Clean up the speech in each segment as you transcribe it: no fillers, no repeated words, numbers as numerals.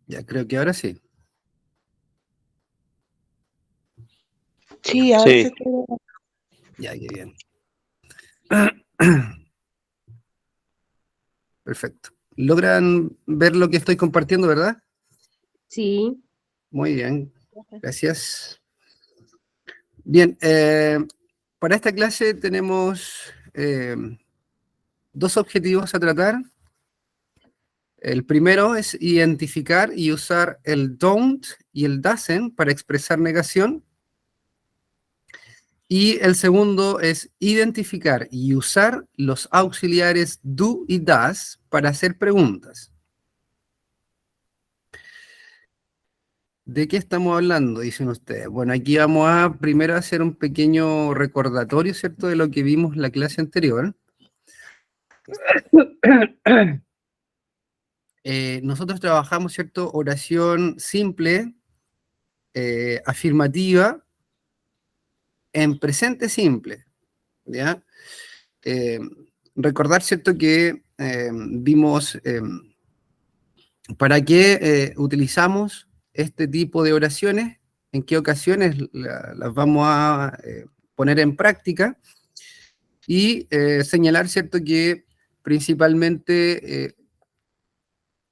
Ya, creo que ahora sí. Sí, ahora se Sí, quedó. Ya, qué bien. Perfecto. ¿Logran ver lo que estoy compartiendo, verdad? Sí. Muy bien. Gracias. Bien, para esta clase tenemos dos objetivos a tratar. El primero es identificar y usar el don't y el doesn't para expresar negación. Y el segundo es identificar y usar los auxiliares do y does para hacer preguntas. ¿De qué estamos hablando? Dicen ustedes. Bueno, aquí vamos a primero hacer un pequeño recordatorio, ¿cierto?, de lo que vimos en la clase anterior. Nosotros trabajamos, ¿cierto?, oración simple, afirmativa, en presente simple, ¿ya? Recordar, ¿cierto?, que vimos para qué utilizamos este tipo de oraciones, en qué ocasiones las vamos a poner en práctica y señalar, ¿cierto?, que principalmente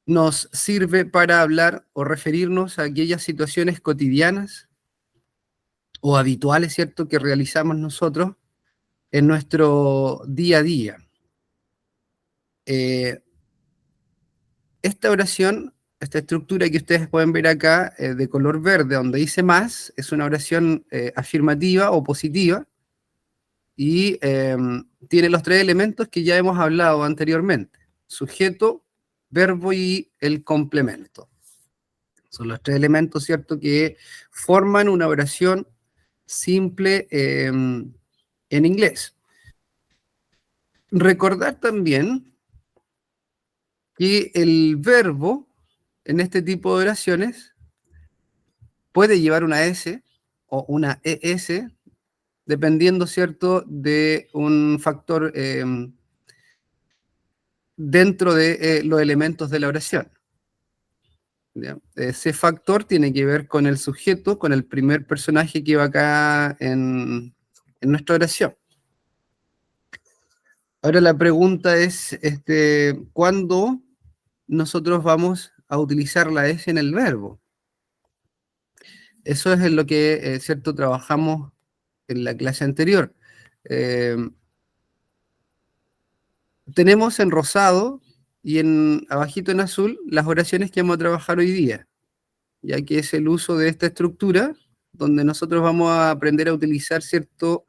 nos sirve para hablar o referirnos a aquellas situaciones cotidianas o habituales, ¿cierto?, que realizamos nosotros en nuestro día a día. Esta oración, esta estructura que ustedes pueden ver acá de color verde, donde dice más, es una oración afirmativa o positiva y tiene los tres elementos que ya hemos hablado anteriormente: sujeto, verbo y el complemento. Son los tres elementos, ¿cierto?, que forman una oración simple en inglés. Recordar también que el verbo en este tipo de oraciones puede llevar una S o una ES, dependiendo, ¿cierto?, de un factor dentro de los elementos de la oración. ¿Ya? Ese factor tiene que ver con el sujeto, con el primer personaje que va acá en nuestra oración. Ahora la pregunta es, ¿cuándo nosotros vamos a utilizar la S en el verbo? Eso es en lo que, ¿cierto?, trabajamos en la clase anterior. Tenemos en rosado y abajito en azul las oraciones que vamos a trabajar hoy día, ya que es el uso de esta estructura donde nosotros vamos a aprender a utilizar, ¿cierto?,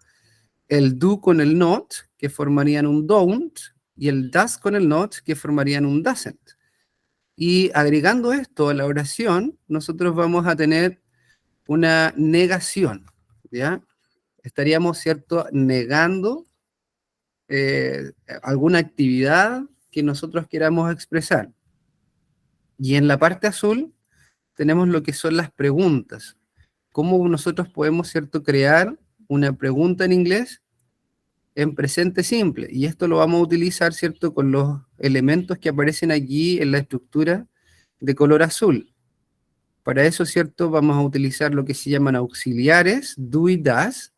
el do con el not, que formarían un don't, y el does con el not, que formarían un doesn't. Y agregando esto a la oración, nosotros vamos a tener una negación, ¿ya? Estaríamos, ¿cierto?, negando alguna actividad que nosotros queramos expresar. Y en la parte azul tenemos lo que son las preguntas. Cómo nosotros podemos, ¿cierto?, crear una pregunta en inglés en presente simple. Y esto lo vamos a utilizar, ¿cierto?, con los elementos que aparecen aquí en la estructura de color azul. Para eso, ¿cierto?, vamos a utilizar lo que se llaman auxiliares, do y does,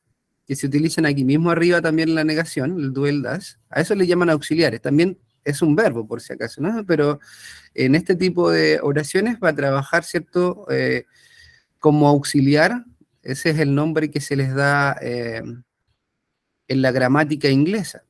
que se utilizan aquí mismo arriba también en la negación, el do y el does. A eso le llaman auxiliares. También es un verbo, por si acaso, ¿no? Pero en este tipo de oraciones va a trabajar, ¿cierto?, como auxiliar. Ese es el nombre que se les da en la gramática inglesa.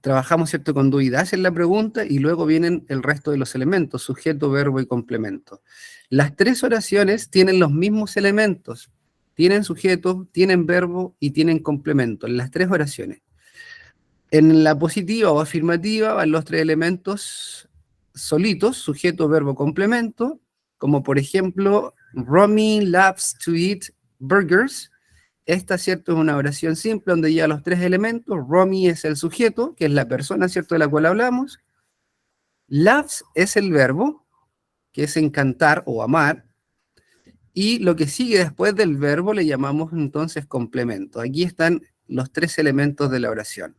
Trabajamos, ¿cierto?, con do y das en la pregunta y luego vienen el resto de los elementos: sujeto, verbo y complemento. Las tres oraciones tienen los mismos elementos, tienen sujeto, tienen verbo y tienen complemento, en las tres oraciones. En la positiva o afirmativa van los tres elementos solitos: sujeto, verbo, complemento, como por ejemplo, Romy loves to eat burgers. Esta, ¿cierto?, es una oración simple donde lleva los tres elementos. Romy es el sujeto, que es la persona, ¿cierto?, de la cual hablamos. Loves es el verbo, que es encantar o amar. Y lo que sigue después del verbo le llamamos entonces complemento. Aquí están los tres elementos de la oración.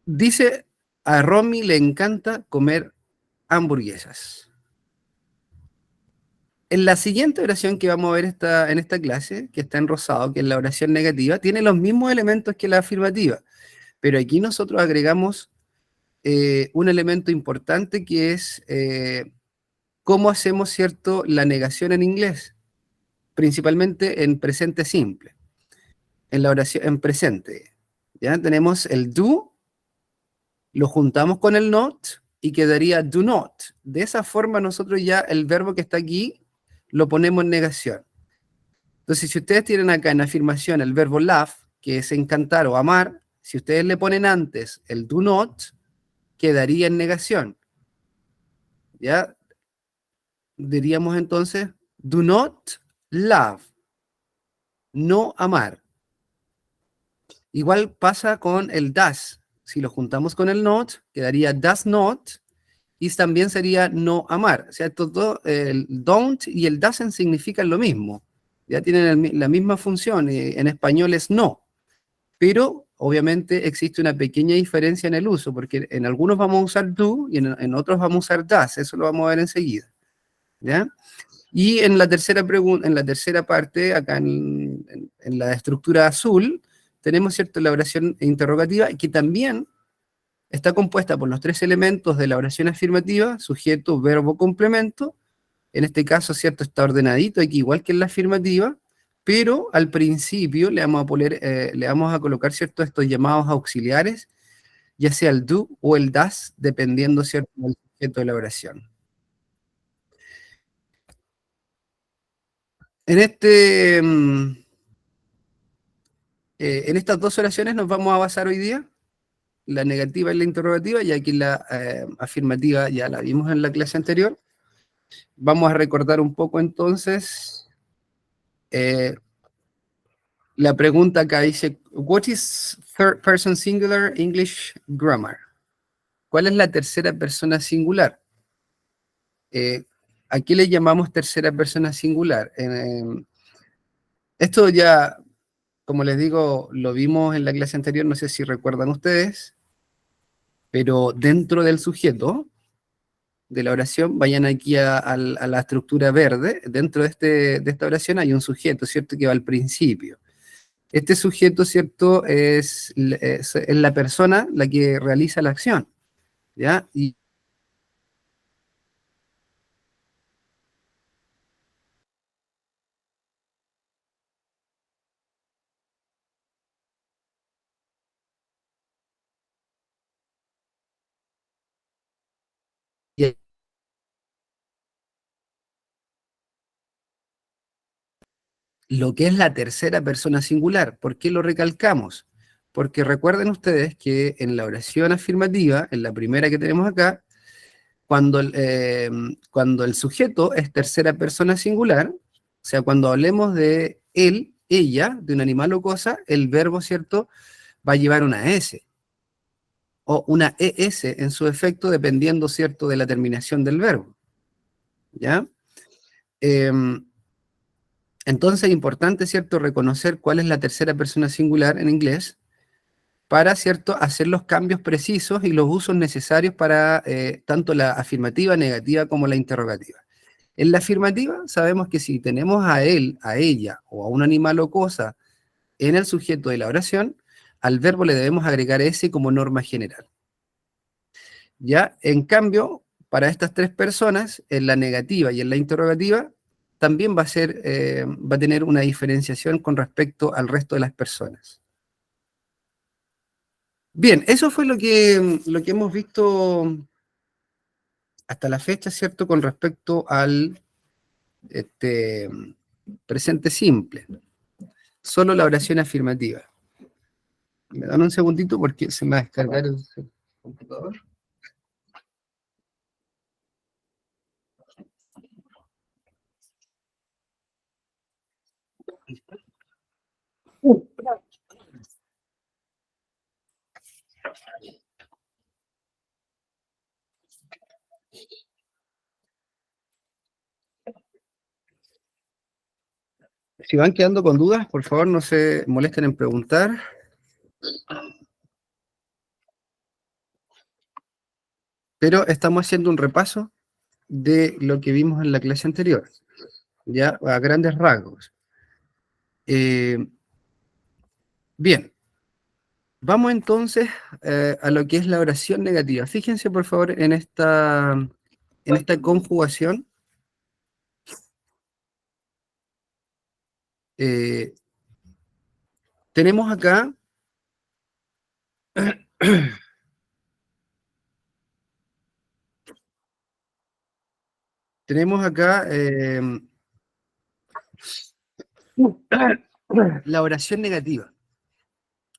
Dice A Romy le encanta comer hamburguesas. En la siguiente oración que vamos a ver en esta clase, que está en rosado, que es la oración negativa, tiene los mismos elementos que la afirmativa, pero aquí nosotros agregamos un elemento importante que es cómo hacemos, ¿cierto?, la negación en inglés, principalmente en presente simple, en la oración en presente. ¿Ya? Tenemos el do, lo juntamos con el not y quedaría do not. De esa forma nosotros ya el verbo que está aquí lo ponemos en negación. Entonces, si ustedes tienen acá en afirmación el verbo love, que es encantar o amar, si ustedes le ponen antes el do not, quedaría en negación. ¿Ya? Diríamos entonces, do not love, no amar. Igual pasa con el does. Si lo juntamos con el not, quedaría does not, y también sería no amar. O sea, todo, el don't y el doesn't significan lo mismo. Ya tienen la misma función. En español es no. Pero, obviamente, existe una pequeña diferencia en el uso, porque en algunos vamos a usar do y en otros vamos a usar does. Eso lo vamos a ver enseguida. ¿Ya? Y en la tercera pregunta, en la tercera parte, acá en la estructura azul, tenemos, ¿cierto?, la oración interrogativa, que también está compuesta por los tres elementos de la oración afirmativa: sujeto, verbo, complemento. En este caso, ¿cierto?, está ordenadito aquí, igual que en la afirmativa, pero al principio le vamos a colocar, ¿cierto?, estos llamados auxiliares, ya sea el do o el das, dependiendo, ¿cierto?, del sujeto de la oración. En en estas dos oraciones nos vamos a basar hoy día, la negativa y la interrogativa, y aquí la afirmativa ya la vimos en la clase anterior. Vamos a recordar un poco entonces eh, la pregunta acá dice, what is third person singular English grammar? ¿Cuál es la tercera persona singular? ¿A qué le llamamos tercera persona singular? Esto ya, como les digo, lo vimos en la clase anterior, no sé si recuerdan ustedes, pero dentro del sujeto de la oración, vayan aquí a la estructura verde, dentro de esta oración hay un sujeto, ¿cierto?, que va al principio. Este sujeto, ¿cierto?, es la persona la que realiza la acción, ¿ya? Y lo que es la tercera persona singular. ¿Por qué lo recalcamos? Porque recuerden ustedes que en la oración afirmativa, en la primera que tenemos acá, cuando el sujeto es tercera persona singular, o sea, cuando hablemos de él, ella, de un animal o cosa, el verbo, ¿cierto?, va a llevar una S o una ES en su efecto, dependiendo, ¿cierto?, de la terminación del verbo. ¿Ya? Entonces es importante, ¿cierto?, reconocer cuál es la tercera persona singular en inglés para, ¿cierto?, hacer los cambios precisos y los usos necesarios para tanto la afirmativa, negativa como la interrogativa. En la afirmativa sabemos que si tenemos a él, a ella o a un animal o cosa en el sujeto de la oración, al verbo le debemos agregar ese como norma general. ¿Ya? En cambio, para estas tres personas, en la negativa y en la interrogativa, también va a tener una diferenciación con respecto al resto de las personas. Bien, eso fue lo que hemos visto hasta la fecha, ¿cierto?, con respecto al presente simple. Solo la oración afirmativa. Me dan un segundito porque se me va a descargar el computador. Si van quedando con dudas, por favor no se molesten en preguntar. pero estamos haciendo un repaso de lo que vimos en la clase anterior, ya a grandes rasgos. Bien, vamos entonces a lo que es la oración negativa. Fíjense por favor en esta conjugación. Eh, tenemos acá tenemos acá la oración negativa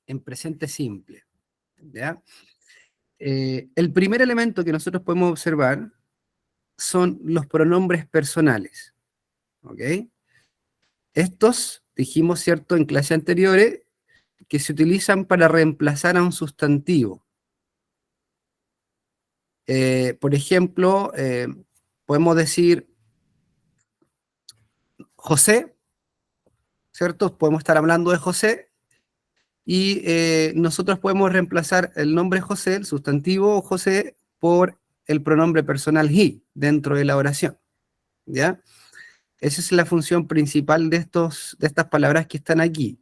en presente simple, ¿ya? El primer elemento que nosotros podemos observar son los pronombres personales, ¿ok? Estos, dijimos, ¿cierto?, en clases anteriores, que se utilizan para reemplazar a un sustantivo. Por ejemplo, podemos decir José, ¿cierto? Podemos estar hablando de José y nosotros podemos reemplazar el nombre José, el sustantivo José, por el pronombre personal he dentro de la oración, ¿ya? Esa es la función principal de estas palabras que están aquí.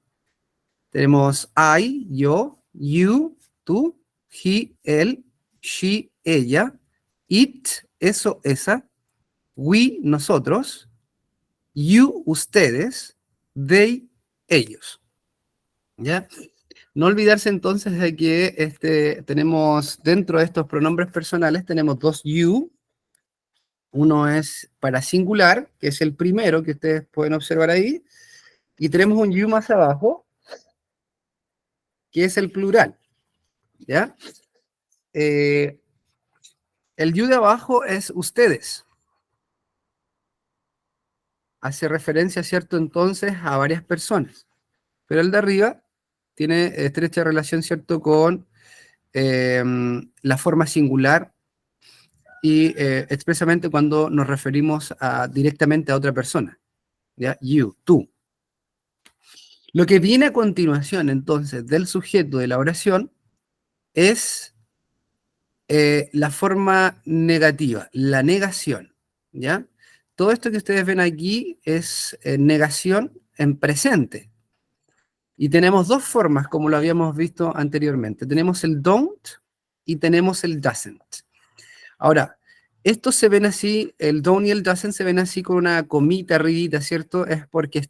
Tenemos I, yo, you, tú, he, él, she, ella, it, eso, esa, we, nosotros, you, ustedes, they, ellos. ¿Ya? No olvidarse entonces de que tenemos dentro de estos pronombres personales, tenemos dos you. Uno es para singular, que es el primero que ustedes pueden observar ahí, y tenemos un you más abajo, que es el plural, ¿ya? Eh, el you de abajo es ustedes. Hace referencia, ¿cierto? Entonces a varias personas. Pero el de arriba tiene estrecha relación, ¿cierto? Con la forma singular y expresamente cuando nos referimos directamente a otra persona, ¿ya? You, tú. Lo que viene a continuación, entonces, del sujeto de la oración es la forma negativa, la negación, ¿ya? Todo esto que ustedes ven aquí es negación en presente. Y tenemos dos formas, como lo habíamos visto anteriormente. Tenemos el don't y tenemos el doesn't. Ahora, estos se ven así, el don't y el doesn't se ven así con una comita arribita, ¿cierto? Es porque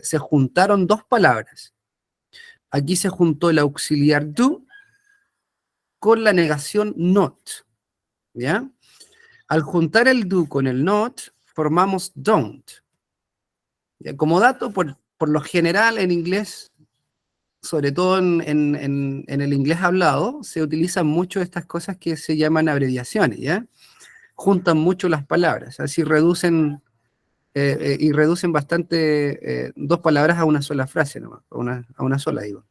se juntaron dos palabras. Aquí se juntó el auxiliar do con la negación not, ¿ya? Al juntar el do con el not, formamos don't. ¿Ya? Como dato, por lo general en inglés, sobre todo en el inglés hablado, se utilizan mucho estas cosas que se llaman abreviaciones, ¿ya? Juntan mucho las palabras, así reducen bastante dos palabras a una sola frase, nomás, a una sola, digo.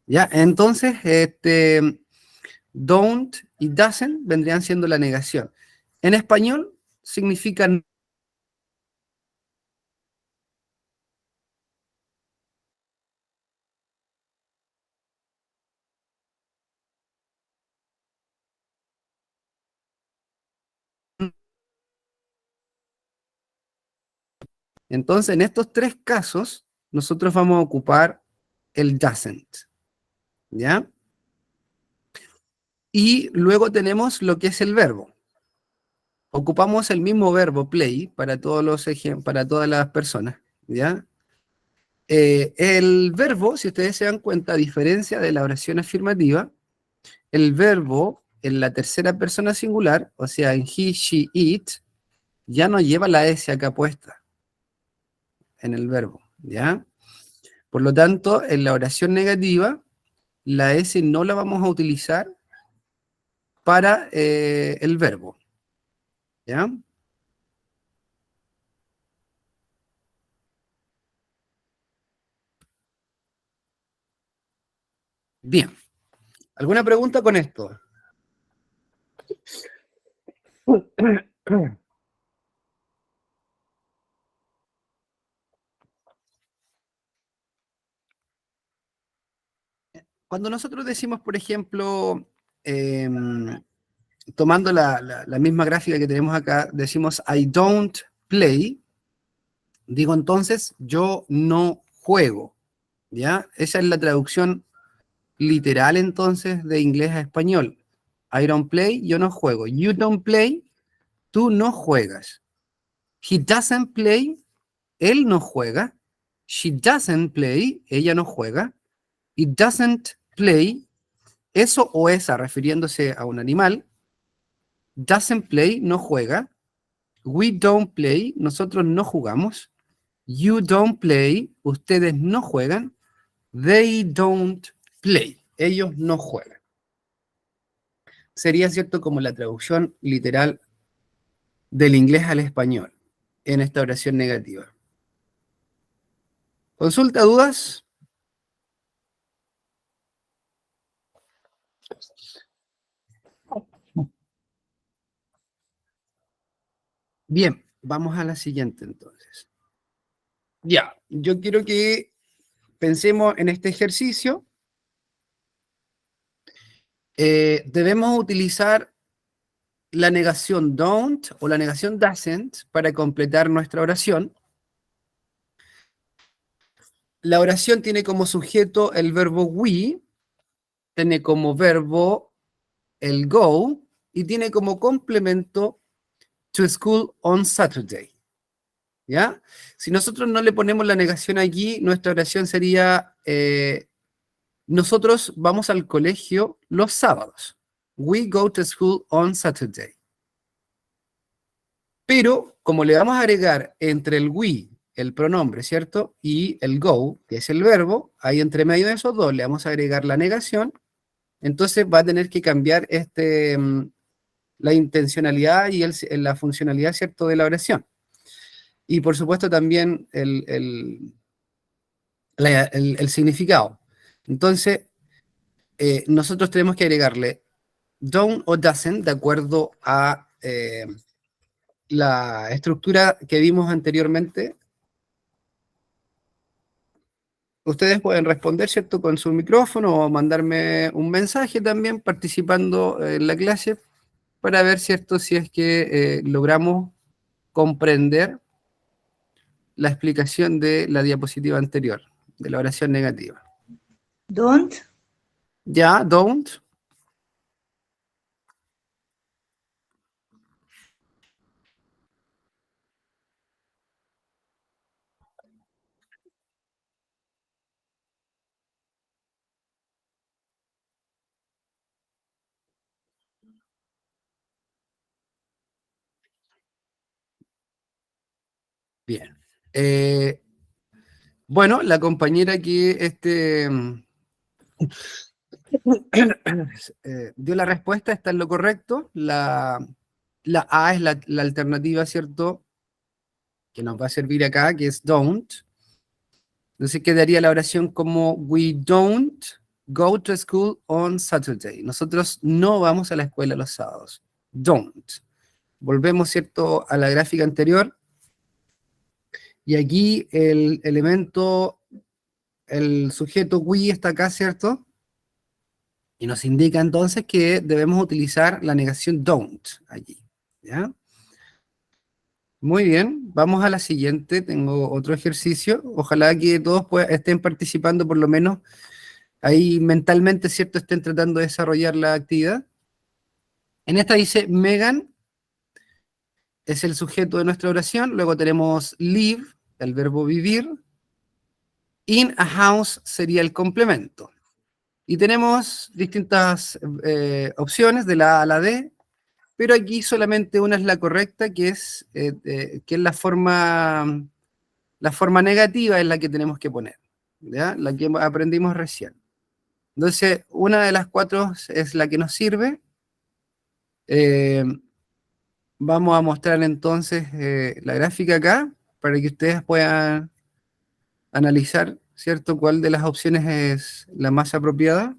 ¿Ya? Entonces, don't y doesn't vendrían siendo la negación. En español significan. Entonces, en estos tres casos, nosotros vamos a ocupar el doesn't, ¿ya? Y luego tenemos lo que es el verbo. Ocupamos el mismo verbo play para para todas las personas, ¿ya? El verbo, si ustedes se dan cuenta, a diferencia de la oración afirmativa, el verbo en la tercera persona singular, o sea, en he, she, it, ya no lleva la S acá puesta en el verbo, ¿ya? Por lo tanto, en la oración negativa, la S no la vamos a utilizar para el verbo, ¿ya? Bien. ¿Alguna pregunta con esto? Cuando nosotros decimos, por ejemplo, tomando la misma gráfica que tenemos acá, decimos I don't play, digo entonces, yo no juego, ¿ya? Esa es la traducción literal entonces de inglés a español. I don't play, yo no juego. You don't play, tú no juegas. He doesn't play, él no juega. She doesn't play, ella no juega. It doesn't play, eso o esa, refiriéndose a un animal. Doesn't play, no juega. We don't play, nosotros no jugamos. You don't play, ustedes no juegan. They don't play, ellos no juegan. Sería cierto como la traducción literal del inglés al español en esta oración negativa. ¿Consulta, dudas? Bien, vamos a la siguiente entonces. Ya, yo quiero que pensemos en este ejercicio. Debemos utilizar la negación don't o la negación doesn't para completar nuestra oración. La oración tiene como sujeto el verbo we, tiene como verbo el go y tiene como complemento to school on Saturday. ¿Ya? Si nosotros no le ponemos la negación aquí, nuestra oración sería nosotros vamos al colegio los sábados. We go to school on Saturday. Pero, como le vamos a agregar entre el we, el pronombre, ¿cierto? Y el go, que es el verbo, ahí entre medio de esos dos le vamos a agregar la negación, entonces va a tener que cambiar la intencionalidad y la funcionalidad, ¿cierto?, de la oración. Y por supuesto también el significado. Entonces, nosotros tenemos que agregarle don't o doesn't de acuerdo a la estructura que vimos anteriormente. Ustedes pueden responder, ¿cierto?, con su micrófono o mandarme un mensaje también participando en la clase para ver, ¿cierto?, si es que logramos comprender la explicación de la diapositiva anterior, de la oración negativa. Don't. Ya, don't. Bien. Bueno, la compañera que dio la respuesta está en lo correcto. La A es la alternativa, ¿cierto?, que nos va a servir acá, que es don't. Entonces quedaría la oración como we don't go to school on Saturday. Nosotros no vamos a la escuela los sábados. Don't. Volvemos, ¿cierto?, a la gráfica anterior. Y aquí el elemento, el sujeto we está acá, ¿cierto? Y nos indica entonces que debemos utilizar la negación don't allí, ¿ya? Muy bien, vamos a la siguiente. Tengo otro ejercicio. Ojalá que todos estén participando, por lo menos ahí mentalmente, ¿cierto?, estén tratando de desarrollar la actividad. En esta dice Megan es el sujeto de nuestra oración. Luego tenemos live, el verbo vivir. In a house sería el complemento. Y tenemos distintas opciones de la A a la D, pero aquí solamente una es la correcta, que es la forma negativa, es la que tenemos que poner, ¿ya? La que aprendimos recién. Entonces, una de las cuatro es la que nos sirve. Vamos a mostrar entonces la gráfica acá, para que ustedes puedan analizar, ¿cierto?, cuál de las opciones es la más apropiada.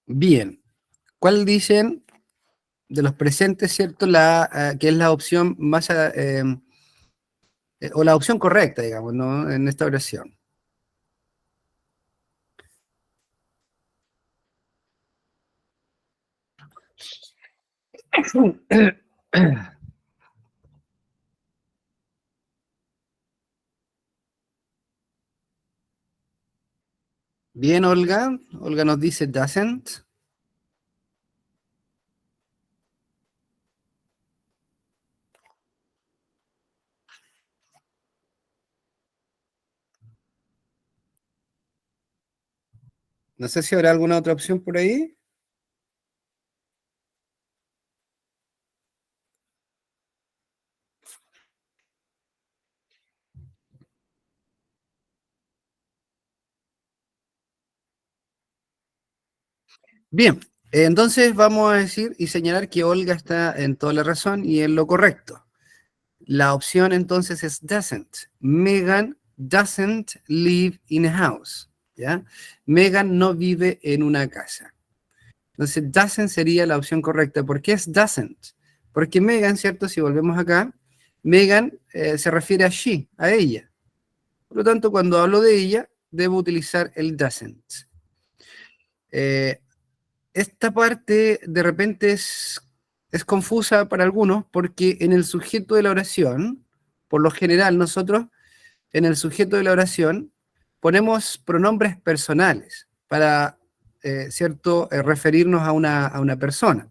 Bien, ¿cuál dicen de los presentes, ¿cierto?, que es la opción más o la opción correcta, digamos, ¿no? En esta oración. Bien, Olga. Olga nos dice doesn't. No sé si habrá alguna otra opción por ahí. Bien, entonces vamos a decir y señalar que Olga está en toda la razón y en lo correcto. La opción entonces es doesn't. Megan doesn't live in a house. ¿Ya? Megan no vive en una casa. Entonces, doesn't sería la opción correcta. ¿Por qué es doesn't? Porque Megan, ¿cierto? Si volvemos acá, Megan se refiere a she, a ella. Por lo tanto, cuando hablo de ella, debo utilizar el doesn't. Eh, esta parte de repente es confusa para algunos porque en el sujeto de la oración, por lo general nosotros en el sujeto de la oración ponemos pronombres personales para, ¿cierto?, referirnos a una persona.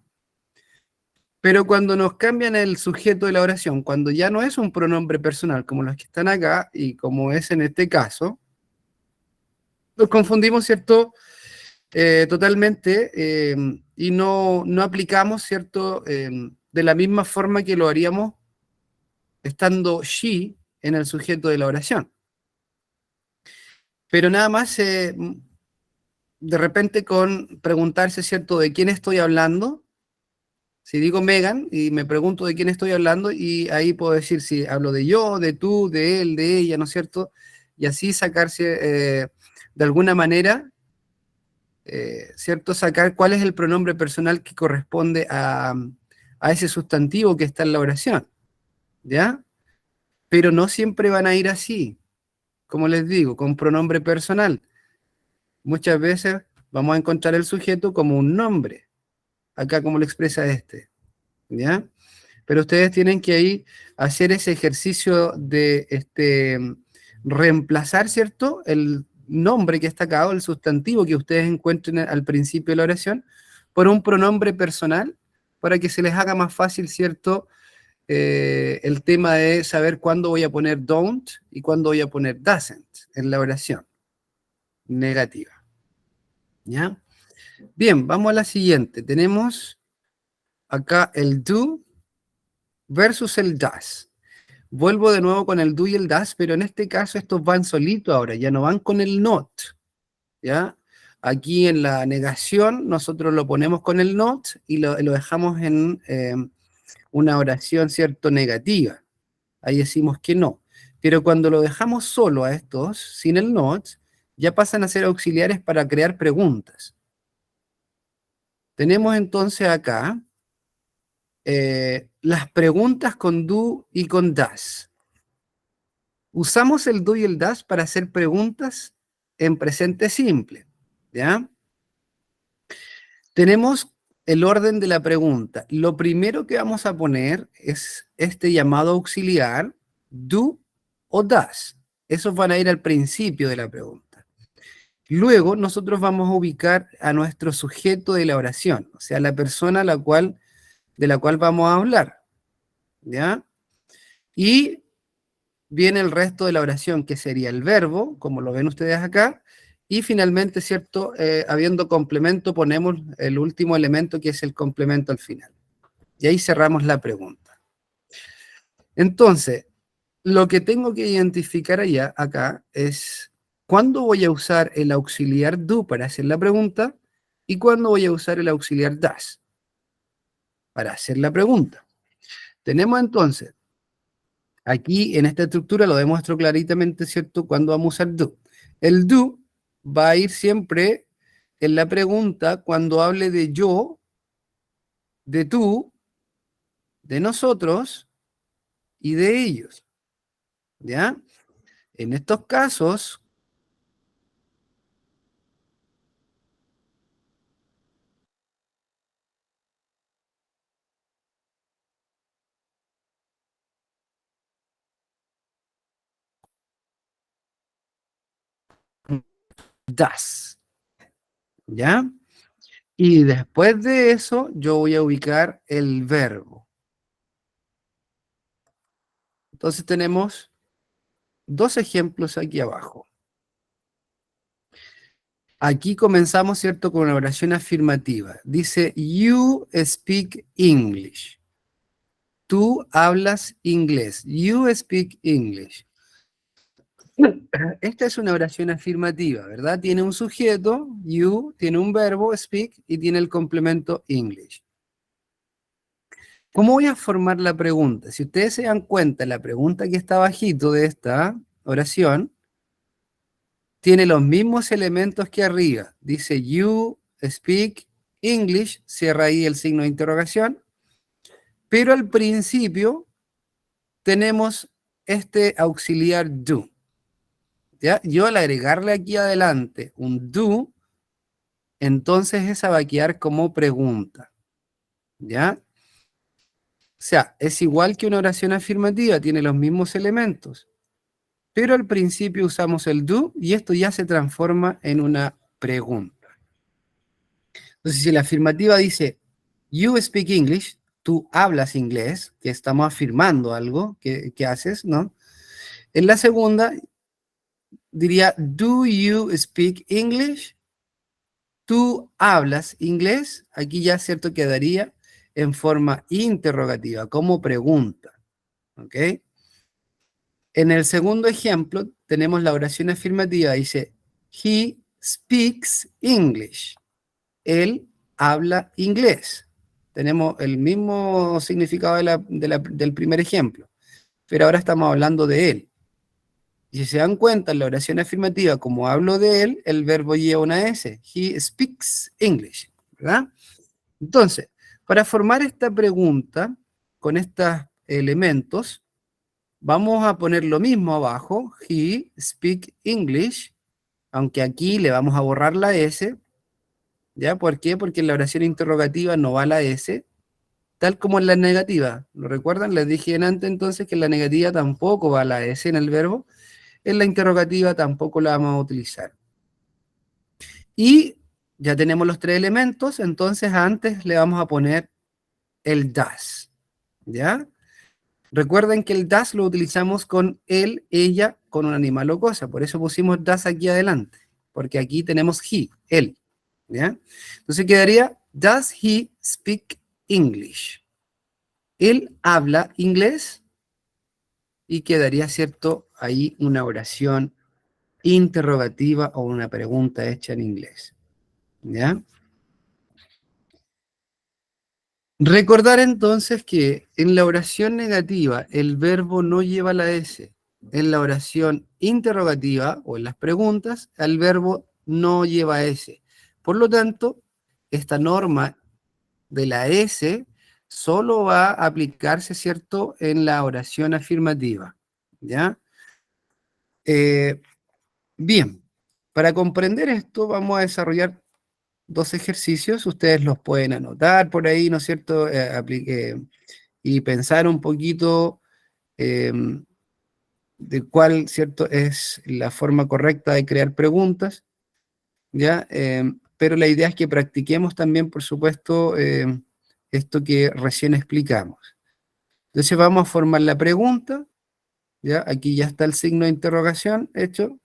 Pero cuando nos cambian el sujeto de la oración, cuando ya no es un pronombre personal como los que están acá y como es en este caso, nos confundimos, ¿cierto?, totalmente y no aplicamos, ¿cierto?, de la misma forma que lo haríamos estando she en el sujeto de la oración. Pero nada más, de repente con preguntarse, ¿cierto?, de quién estoy hablando. Si digo Megan y me pregunto de quién estoy hablando, y ahí puedo decir si hablo de yo, de tú, de él, de ella, ¿no es cierto? Y así sacarse, de alguna manera, ¿cierto? Sacar cuál es el pronombre personal que corresponde a ese sustantivo que está en la oración, ¿ya? Pero no siempre van a ir así, como les digo, con pronombre personal. Muchas veces vamos a encontrar el sujeto como un nombre, acá como lo expresa este, ¿ya? Pero ustedes tienen que ahí hacer ese ejercicio de reemplazar, ¿cierto?, el nombre que está acá o el sustantivo que ustedes encuentren al principio de la oración por un pronombre personal para que se les haga más fácil, ¿cierto?, el tema de saber cuándo voy a poner don't y cuándo voy a poner doesn't en la oración negativa. ¿Ya? Bien, vamos a la siguiente. Tenemos acá el do versus el does. Vuelvo de nuevo con el do y el does, pero en este caso estos van solitos ahora, ya no van con el not, ¿ya? Aquí en la negación nosotros lo ponemos con el not y lo dejamos en una oración, ¿cierto?, negativa. Ahí decimos que no. Pero cuando lo dejamos solo a estos, sin el not, ya pasan a ser auxiliares para crear preguntas. Tenemos entonces acá las preguntas con do y con does. Usamos el do y el does para hacer preguntas en presente simple, ¿ya? Tenemos el orden de la pregunta. Lo primero que vamos a poner es este llamado auxiliar, do o does. Esos van a ir al principio de la pregunta. Luego nosotros vamos a ubicar a nuestro sujeto de la oración, o sea, la persona de la cual vamos a hablar, ¿ya? Y viene el resto de la oración, que sería el verbo, como lo ven ustedes acá, y finalmente, ¿cierto? Habiendo complemento, ponemos el último elemento, que es el complemento al final. Y ahí cerramos la pregunta. Entonces, lo que tengo que identificar acá es cuándo voy a usar el auxiliar do para hacer la pregunta y cuándo voy a usar el auxiliar does para hacer la pregunta. Tenemos entonces aquí en esta estructura lo demuestro claritamente, ¿cierto? Cuando vamos a usar do. El do va a ir siempre en la pregunta cuando hable de yo, de tú, de nosotros y de ellos. ¿ya? En estos casos, das, ¿ya? Y después de eso, yo voy a ubicar el verbo. Entonces tenemos dos ejemplos aquí abajo. Aquí comenzamos, ¿cierto?, con una oración afirmativa. Dice, you speak English. Tú hablas inglés. You speak English. Esta es una oración afirmativa, ¿verdad? Tiene un sujeto, you, tiene un verbo, speak, y tiene el complemento English. ¿Cómo voy a formar la pregunta? Si ustedes se dan cuenta, la pregunta que está abajito de esta oración tiene los mismos elementos que arriba. Dice you speak English, cierra ahí el signo de interrogación, pero al principio tenemos este auxiliar do. ¿Ya? Yo al agregarle aquí adelante un do, entonces esa va a quedar como pregunta. ¿Ya? O sea, es igual que una oración afirmativa, tiene los mismos elementos, pero al principio usamos el do y esto ya se transforma en una pregunta. Entonces, si la afirmativa dice, you speak English, tú hablas inglés, que estamos afirmando algo que haces, ¿no? En la segunda diría, do you speak English? ¿Tú hablas inglés? Aquí ya, cierto, quedaría en forma interrogativa, como pregunta, ¿ok? En el segundo ejemplo tenemos la oración afirmativa, dice, he speaks English. Él habla inglés. Tenemos el mismo significado del primer ejemplo, pero ahora estamos hablando de él. Y si se dan cuenta, en la oración afirmativa, como hablo de él, el verbo lleva una S. He speaks English, ¿verdad? Entonces, para formar esta pregunta con estos elementos, vamos a poner lo mismo abajo, he speak English, aunque aquí le vamos a borrar la S, ¿ya? ¿Por qué? Porque en la oración interrogativa no va la S, tal como en la negativa. ¿Lo recuerdan? Les dije antes entonces que en la negativa tampoco va la S en el verbo, en la interrogativa tampoco la vamos a utilizar. Y ya tenemos los tres elementos, entonces antes le vamos a poner el das, ¿ya? Recuerden que el das lo utilizamos con él, ella, con un animal o cosa, por eso pusimos das aquí adelante, porque aquí tenemos he, él, ¿ya? Entonces quedaría, does he speak English? Él habla inglés y quedaría, ¿cierto? Ahí una oración interrogativa o una pregunta hecha en inglés, ¿ya? Recordar entonces que en la oración negativa el verbo no lleva la S. En la oración interrogativa o en las preguntas el verbo no lleva S. Por lo tanto, esta norma de la S solo va a aplicarse, ¿cierto?, en la oración afirmativa. ¿Ya? Eh, bien, para comprender esto vamos a desarrollar dos ejercicios. Ustedes los pueden anotar por ahí, ¿no es cierto? Y pensar un poquito eh, de cuál, ¿cierto?, es la forma correcta de crear preguntas, ¿ya? Pero la idea es que practiquemos también, por supuesto, esto que recién explicamos. Entonces vamos a formar la pregunta, ¿ya? Aquí ya está el signo de interrogación hecho.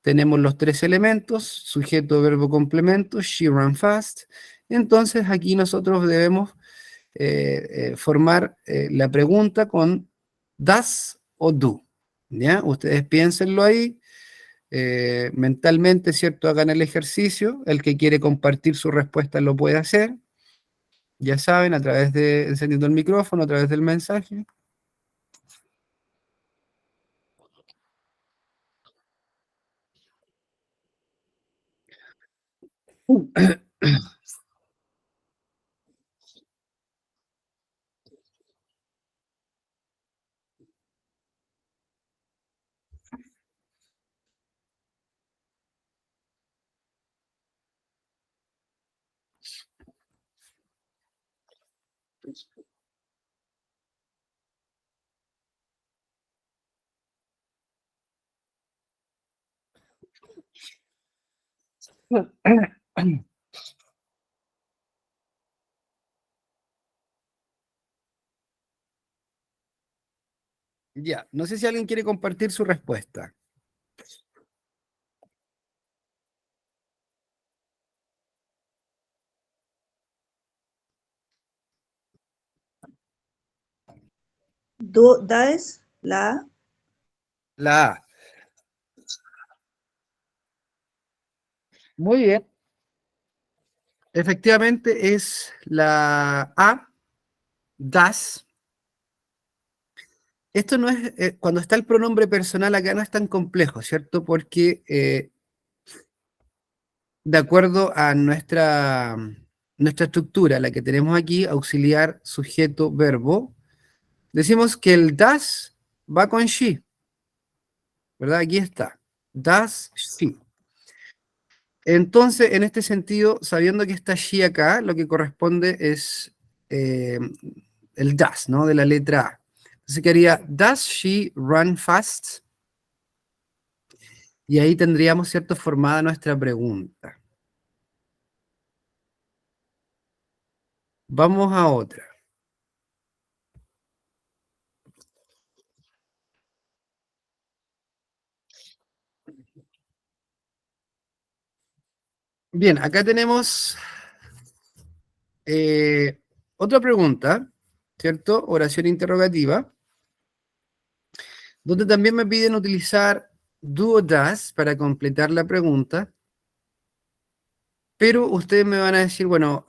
Tenemos los tres elementos, sujeto, verbo, complemento, she ran fast. Entonces aquí nosotros debemos formar la pregunta con does o do. ¿Ya? Ustedes piénsenlo ahí, mentalmente, ¿cierto? Hagan el ejercicio. El que quiere compartir su respuesta lo puede hacer. Ya saben, a través de encendiendo el micrófono, a través del mensaje. Ya, no sé si alguien quiere compartir su respuesta. Das, la. La A. Muy bien. Efectivamente es la A, das. Esto no es, cuando está el pronombre personal acá no es tan complejo, ¿cierto? Porque de acuerdo a nuestra estructura, la que tenemos aquí, auxiliar, sujeto, verbo, decimos que el das va con she, ¿verdad? Aquí está. Das, she. Entonces, en este sentido, sabiendo que está she acá, lo que corresponde es el das, ¿no? De la letra A. Entonces quedaría, does she run fast? Y ahí tendríamos, ¿cierto?, formada nuestra pregunta. Vamos a otra. Bien, acá tenemos otra pregunta, ¿cierto? Oración interrogativa, donde también me piden utilizar do o does para completar la pregunta, pero ustedes me van a decir, bueno,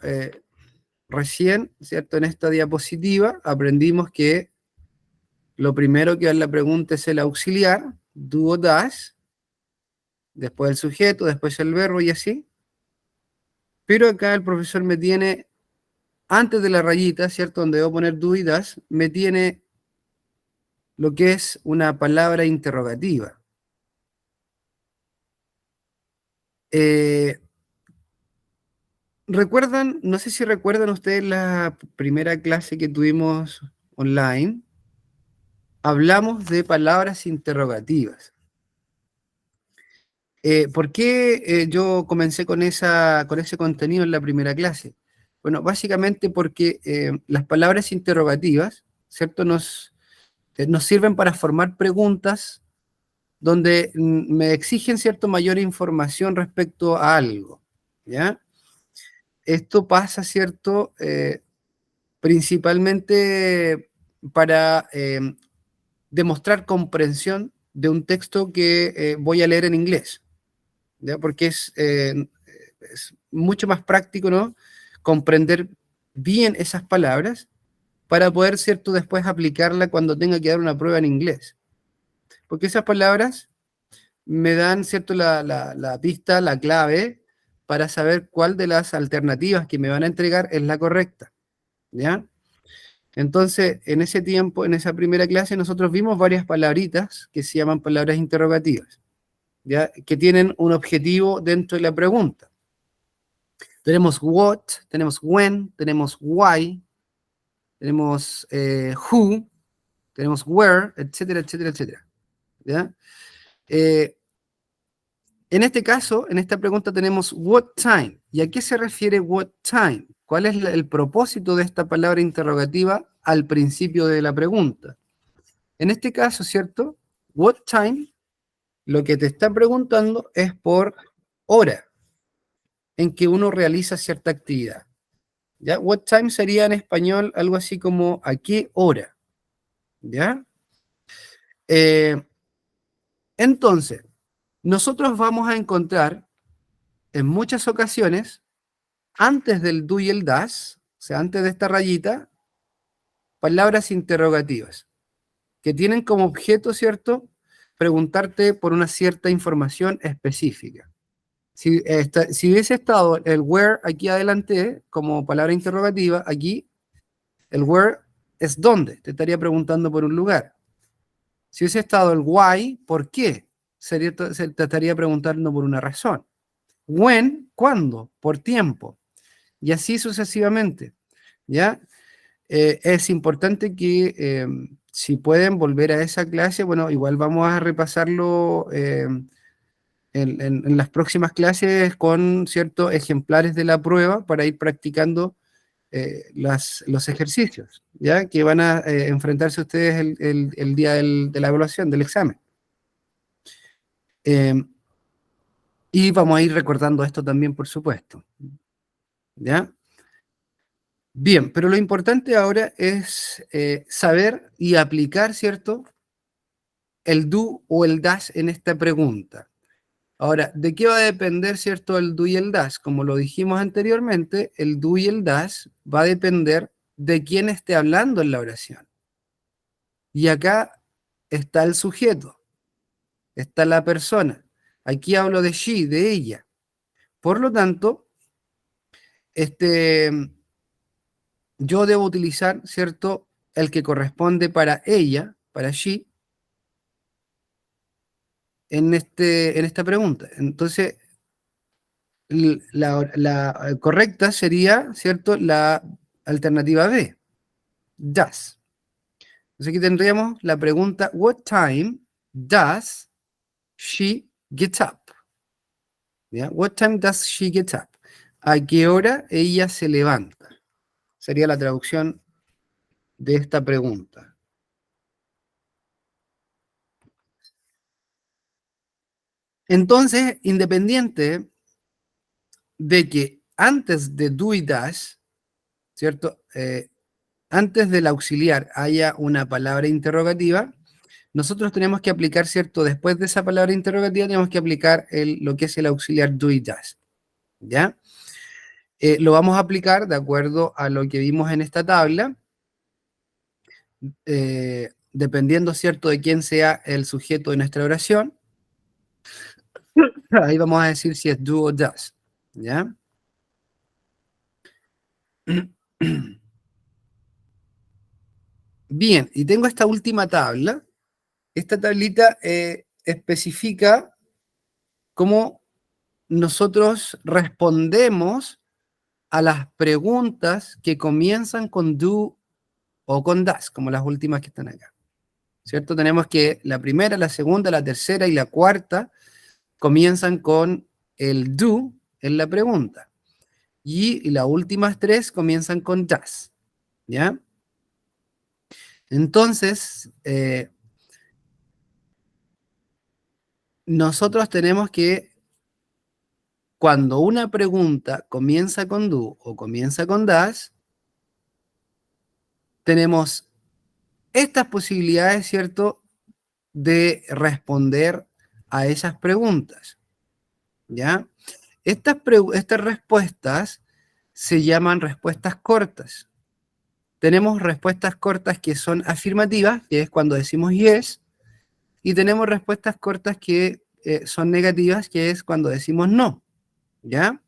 recién, ¿cierto? En esta diapositiva aprendimos que lo primero que va en la pregunta es el auxiliar, do o does, después el sujeto, después el verbo y así. Pero acá el profesor me tiene, antes de la rayita, ¿cierto? Donde debo poner do y does, me tiene lo que es una palabra interrogativa. Eh, ¿Recuerdan? No sé si recuerdan ustedes la primera clase que tuvimos online. Hablamos de palabras interrogativas. ¿Por qué yo comencé con ese contenido en la primera clase? Bueno, básicamente porque las palabras interrogativas, ¿cierto? Nos sirven para formar preguntas donde me exigen, ¿cierto?, mayor información respecto a algo, ¿ya? Esto pasa, ¿cierto?, principalmente para demostrar comprensión de un texto que voy a leer en inglés, ¿ya? Porque es mucho más práctico, ¿no?, comprender bien esas palabras para poder, ¿cierto?, después aplicarla cuando tenga que dar una prueba en inglés. Porque esas palabras me dan, ¿cierto?, la pista, la clave para saber cuál de las alternativas que me van a entregar es la correcta, ¿ya? Entonces, en ese tiempo, en esa primera clase, nosotros vimos varias palabritas que se llaman palabras interrogativas, ¿ya? Que tienen un objetivo dentro de la pregunta. Tenemos what, tenemos when, tenemos why, tenemos who, tenemos where, etcétera, etcétera, etcétera, ¿ya? En este caso, en esta pregunta tenemos what time. ¿Y a qué se refiere what time? ¿Cuál es el propósito de esta palabra interrogativa al principio de la pregunta? En este caso, ¿cierto? What time, lo que te está preguntando es por hora en que uno realiza cierta actividad. ¿Ya? What time sería en español algo así como ¿a qué hora? ¿Ya? Eh, entonces, nosotros vamos a encontrar en muchas ocasiones, antes del do y el das, o sea, antes de esta rayita, palabras interrogativas, que tienen como objeto, ¿cierto?, preguntarte por una cierta información específica. Si hubiese estado el where aquí adelante como palabra interrogativa, aquí el where es dónde, te estaría preguntando por un lugar. Si hubiese estado el why, ¿por qué? Te estaría preguntando por una razón. When, ¿cuándo? Por tiempo. Y así sucesivamente, ¿ya? es importante que si pueden volver a esa clase, bueno, igual vamos a repasarlo en las próximas clases con ciertos ejemplares de la prueba para ir practicando los ejercicios, ¿ya? Que van a enfrentarse ustedes el día de la evaluación, del examen. Y vamos a ir recordando esto también, por supuesto, ¿ya? Bien, pero lo importante ahora es saber y aplicar, ¿cierto?, el do o el das en esta pregunta. Ahora, ¿de qué va a depender, cierto, el do y el das? Como lo dijimos anteriormente, el do y el das va a depender de quién esté hablando en la oración. Y acá está el sujeto, está la persona. Aquí hablo de she, de ella. Por lo tanto, yo debo utilizar, ¿cierto?, el que corresponde para ella, para she, en esta pregunta. Entonces, la correcta sería, ¿cierto?, la alternativa B, does. Entonces aquí tendríamos la pregunta, what time does she get up? ¿Ya? What time does she get up? ¿A qué hora ella se levanta? Sería la traducción de esta pregunta. Entonces, independiente de que antes de do y does, ¿cierto? Antes del auxiliar haya una palabra interrogativa, nosotros tenemos que aplicar, ¿cierto? Después de esa palabra interrogativa tenemos que aplicar lo que es el auxiliar do y does, ¿ya? Lo vamos a aplicar de acuerdo a lo que vimos en esta tabla, dependiendo, ¿cierto?, de quién sea el sujeto de nuestra oración. Ahí vamos a decir si es do o does, ¿ya? Bien, y tengo esta última tabla. Esta tablita especifica cómo nosotros respondemos a las preguntas que comienzan con do o con does, como las últimas que están acá, ¿cierto? Tenemos que la primera, la segunda, la tercera y la cuarta comienzan con el do en la pregunta. Y las últimas tres comienzan con does, ¿ya? Entonces, nosotros tenemos que, cuando una pregunta comienza con do o comienza con does, tenemos estas posibilidades, ¿cierto?, de responder a esas preguntas, ¿ya? Estas respuestas se llaman respuestas cortas. Tenemos respuestas cortas que son afirmativas, que es cuando decimos yes, y tenemos respuestas cortas que son negativas, que es cuando decimos no, ¿ya?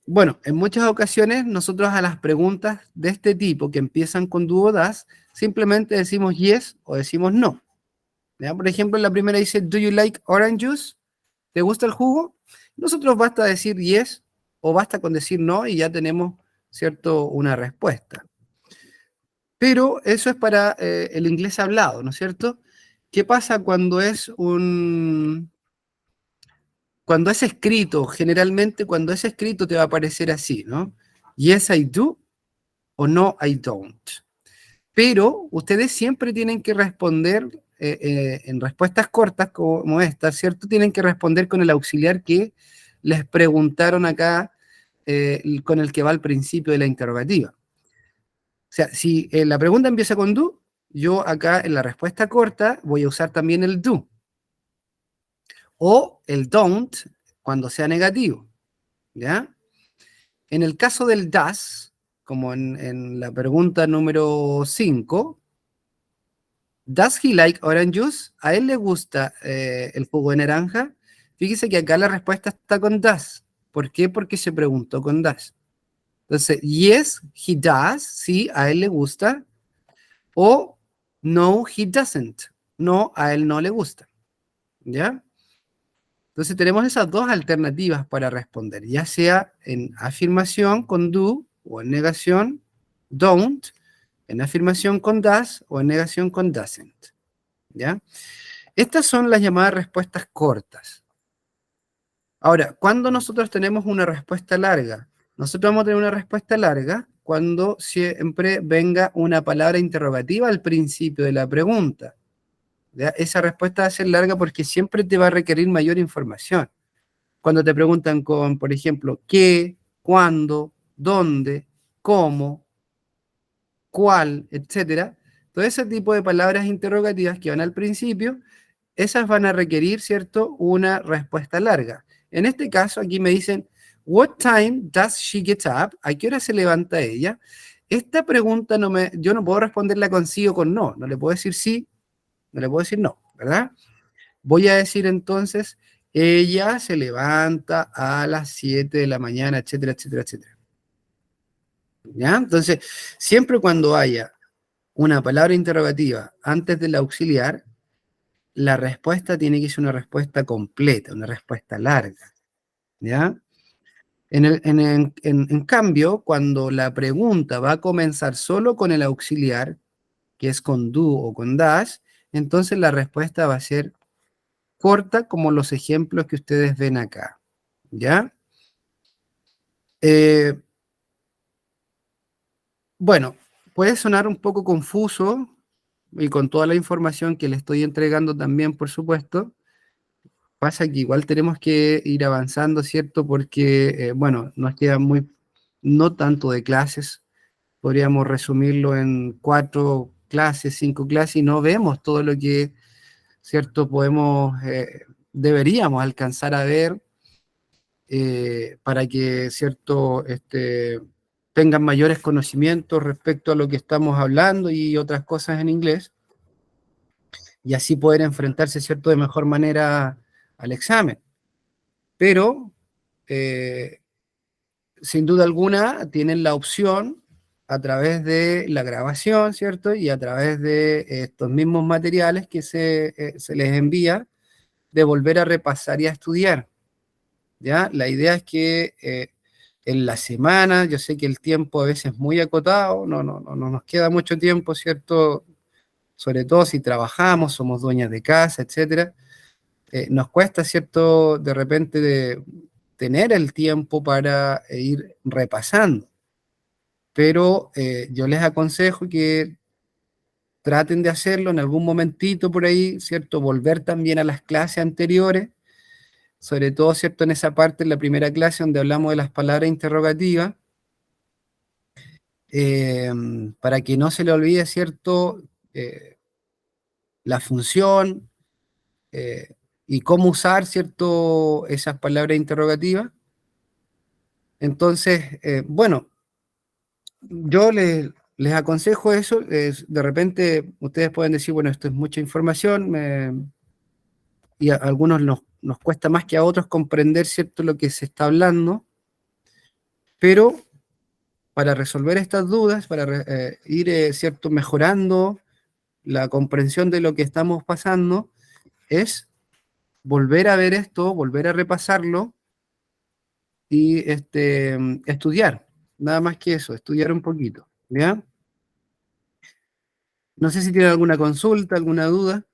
Bueno, en muchas ocasiones nosotros a las preguntas de este tipo que empiezan con do o das, simplemente decimos yes o decimos no, ¿ya? Por ejemplo, en la primera dice, do you like orange juice? ¿Te gusta el jugo? Nosotros basta decir yes o basta con decir no y ya tenemos, ¿cierto?, una respuesta. Pero eso es para el inglés hablado, ¿no es cierto? ¿Qué pasa cuando cuando es escrito? Generalmente cuando es escrito te va a aparecer así, ¿no? Yes, I do o no, I don't. Pero ustedes siempre tienen que responder en respuestas cortas como esta, ¿cierto? Tienen que responder con el auxiliar que les preguntaron acá, con el que va al principio de la interrogativa. O sea, si la pregunta empieza con do, yo acá en la respuesta corta voy a usar también el do. O el don't cuando sea negativo, ¿ya? En el caso del does, como en la pregunta número 5, ¿does he like orange juice? ¿A él le gusta el jugo de naranja? Fíjese que acá la respuesta está con does. ¿Por qué? Porque se preguntó con does. Entonces, yes, he does, sí, a él le gusta. O no, he doesn't. No, a él no le gusta. ¿Ya? Entonces tenemos esas dos alternativas para responder, ya sea en afirmación con do o en negación don't, en afirmación con does o en negación con doesn't. ¿Ya? Estas son las llamadas respuestas cortas. Ahora, ¿cuándo nosotros tenemos una respuesta larga? Nosotros vamos a tener una respuesta larga cuando siempre venga una palabra interrogativa al principio de la pregunta. ¿Ya? Esa respuesta va a ser larga porque siempre te va a requerir mayor información. Cuando te preguntan con, por ejemplo, qué, cuándo, dónde, cómo, cuál, etcétera, todo ese tipo de palabras interrogativas que van al principio, esas van a requerir, ¿cierto?, una respuesta larga. En este caso, aquí me dicen, what time does she get up? ¿A qué hora se levanta ella? Esta pregunta yo no puedo responderla con sí o con no. No le puedo decir sí, no le puedo decir no, ¿verdad? Voy a decir entonces, ella se levanta a las 7 de la mañana, etcétera, etcétera, etcétera. ¿Ya? Entonces, siempre cuando haya una palabra interrogativa antes del auxiliar, la respuesta tiene que ser una respuesta completa, una respuesta larga, ¿ya? En cambio, cuando la pregunta va a comenzar solo con el auxiliar, que es con do o con das, entonces la respuesta va a ser corta, como los ejemplos que ustedes ven acá, ¿ya? Eh, bueno, puede sonar un poco confuso, y con toda la información que le estoy entregando también, por supuesto, pasa que igual tenemos que ir avanzando, ¿cierto? Porque, bueno, nos queda no tanto de clases, podríamos resumirlo en 4 clases, 5 clases, y no vemos todo lo que, ¿cierto? Deberíamos alcanzar a ver para que, ¿cierto? Tengan mayores conocimientos respecto a lo que estamos hablando y otras cosas en inglés, y así poder enfrentarse, ¿cierto?, de mejor manera al examen. Pero, eh, sin duda alguna, tienen la opción a través de la grabación, ¿cierto? Y a través de estos mismos materiales que se les envía, de volver a repasar y a estudiar, ¿ya? La idea es que en la semana, yo sé que el tiempo a veces es muy acotado, no nos queda mucho tiempo, ¿cierto? Sobre todo si trabajamos, somos dueñas de casa, etcétera. Nos cuesta, ¿cierto?, de repente de tener el tiempo para ir repasando, pero yo les aconsejo que traten de hacerlo en algún momentito por ahí, ¿cierto? Volver también a las clases anteriores, sobre todo, ¿cierto?, en esa parte, en la primera clase donde hablamos de las palabras interrogativas, eh, para que no se le olvide, ¿cierto?, la función y cómo usar, ¿cierto?, esas palabras interrogativas. Entonces, bueno, yo les aconsejo eso. De repente ustedes pueden decir, bueno, esto es mucha información y a algunos nos cuesta más que a otros comprender, ¿cierto?, lo que se está hablando, pero para resolver estas dudas, para ir, ¿cierto?, mejorando la comprensión de lo que estamos pasando, es volver a ver esto, volver a repasarlo y estudiar. Nada más que eso, estudiar un poquito, ¿ya? No sé si tienen alguna consulta, alguna duda.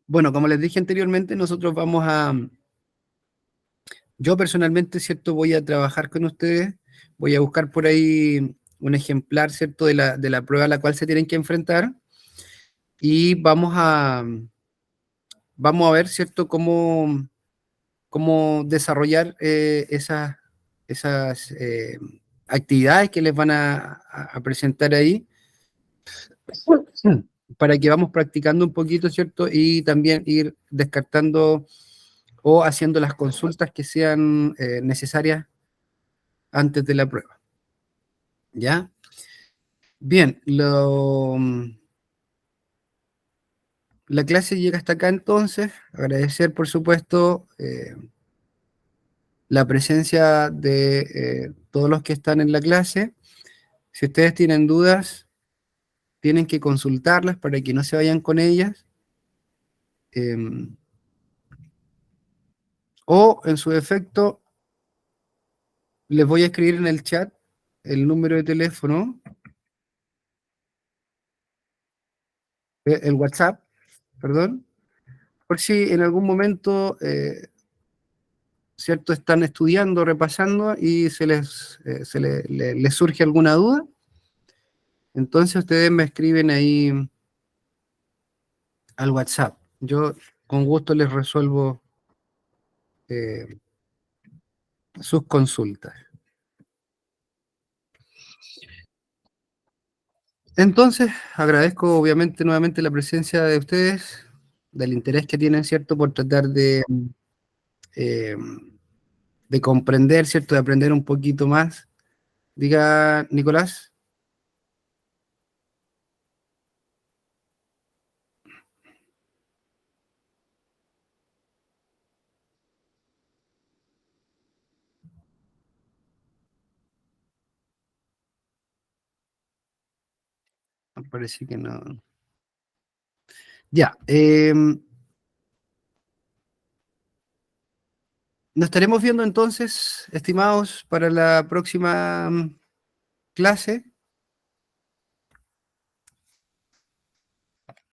Bueno, como les dije anteriormente, yo personalmente, ¿cierto?, voy a trabajar con ustedes, voy a buscar por ahí un ejemplar, ¿cierto?, de la prueba a la cual se tienen que enfrentar, y vamos a ver, ¿cierto?, cómo desarrollar esas actividades que les van a presentar ahí, para que vamos practicando un poquito, ¿cierto? Y también ir descartando o haciendo las consultas que sean necesarias antes de la prueba, ¿ya? Bien, la clase llega hasta acá entonces. Agradecer, por supuesto, la presencia de todos los que están en la clase. Si ustedes tienen dudas, tienen que consultarlas para que no se vayan con ellas. o en su defecto, les voy a escribir en el chat el número de teléfono, el WhatsApp, perdón, por si en algún momento, ¿cierto? Están estudiando, repasando y les surge alguna duda. Entonces ustedes me escriben ahí al WhatsApp. Yo con gusto les resuelvo eh, sus consultas. Entonces, agradezco obviamente nuevamente la presencia de ustedes, del interés que tienen, ¿cierto? Por tratar eh, de comprender, ¿cierto? De aprender un poquito más. Diga, Nicolás. Parece que no. Ya. Nos estaremos viendo entonces, estimados, para la próxima clase.